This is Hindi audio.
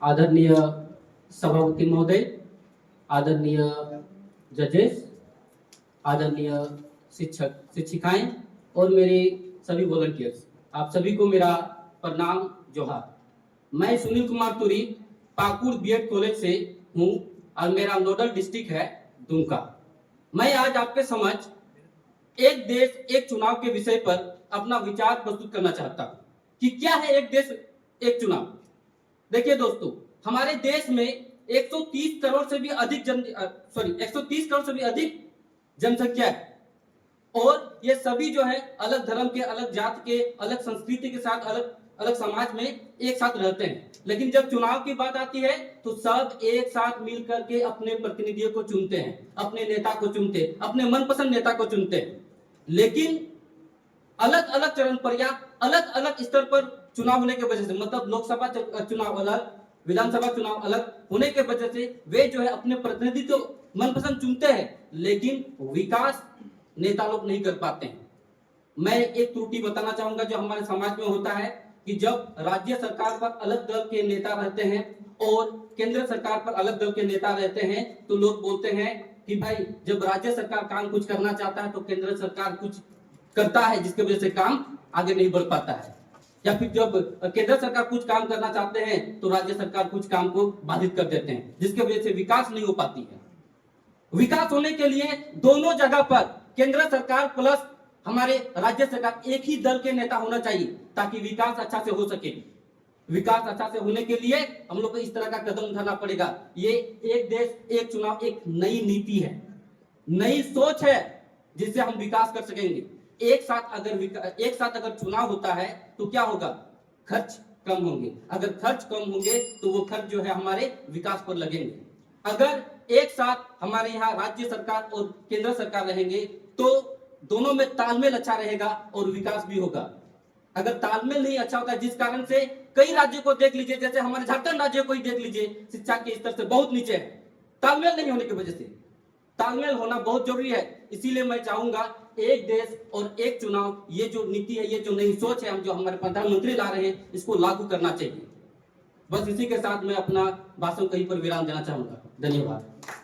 आदरणीय सभापति महोदय, आदरणीय जजेस, आदरणीय शिक्षक शिक्षिकाएं और मेरे सभी वॉलंटियर्स, आप सभी को मेरा प्रणाम जोहार। मैं सुनील कुमार तुरी पाकुड़ बीएड कॉलेज से हूं और मेरा नोडल डिस्ट्रिक्ट है दुमका। मैं आज आपके समक्ष एक देश एक चुनाव के विषय पर अपना विचार प्रस्तुत करना चाहता हूं कि क्या है एक देश एक चुनाव। देखिए दोस्तों, हमारे देश में 130 करोड़ से भी अधिक 130 करोड़ से भी अधिक जनसंख्या है और ये सभी जो है अलग धर्म के, अलग जात के, अलग संस्कृति के साथ, अलग अलग समाज में एक साथ रहते हैं। लेकिन जब चुनाव की बात आती है तो सब एक साथ मिल करके अपने प्रतिनिधियों को चुनते हैं, अपने नेता को चुनते हैं, अपने मनपसंद नेता को चुनते हैं। लेकिन अलग अलग चरण पर या अलग अलग स्तर पर चुनाव होने की वजह से, मतलब लोकसभा चुनाव अलग, विधानसभा चुनाव अलग होने के वजह से वे जो है अपने प्रतिनिधि तो मनपसंद चुनते हैं, लेकिन विकास नेता लोग नहीं कर पाते हैं। मैं एक त्रुटि बताना चाहूंगा जो हमारे समाज में होता है कि जब राज्य सरकार पर अलग दल के नेता रहते हैं और केंद्र सरकार पर अलग दल के नेता रहते हैं तो लोग बोलते हैं कि भाई जब राज्य सरकार काम कुछ करना चाहता है तो केंद्र सरकार कुछ करता है जिसकी वजह से काम आगे नहीं बढ़ पाता है, या फिर जब केंद्र सरकार कुछ काम करना चाहते हैं तो राज्य सरकार कुछ काम को बाधित कर देते हैं जिसकी वजह से विकास नहीं हो पाती है। विकास होने के लिए दोनों जगह पर केंद्र सरकार प्लस हमारे राज्य सरकार एक ही दल के नेता होना चाहिए ताकि विकास अच्छा से हो सके। विकास अच्छा से होने के लिए हम लोग को इस तरह का कदम उठाना पड़ेगा। ये एक देश एक चुनाव एक नई नीति है, नई सोच है जिससे हम विकास कर सकेंगे। एक साथ अगर चुनाव होता है तो क्या होगा, खर्च कम होंगे। अगर खर्च कम होंगे तो वो खर्च जो है हमारे विकास पर लगेंगे। अगर एक साथ हमारे यहाँ राज्य सरकार और केंद्र सरकार रहेंगे तो दोनों में तालमेल अच्छा रहेगा और विकास भी होगा। अगर तालमेल नहीं अच्छा होता, जिस कारण से कई राज्यों को देख लीजिए, जैसे हमारे झारखंड राज्य को ही देख लीजिए, शिक्षा के स्तर से बहुत नीचे है, तालमेल नहीं होने की वजह से। तालमेल होना बहुत जरूरी है। इसीलिए मैं चाहूंगा एक देश और एक चुनाव, ये जो नीति है, ये जो नई सोच है, हम जो हमारे प्रधानमंत्री ला रहे हैं, इसको लागू करना चाहिए। बस इसी के साथ मैं अपना भाषण कहीं पर विराम देना चाहूंगा। धन्यवाद।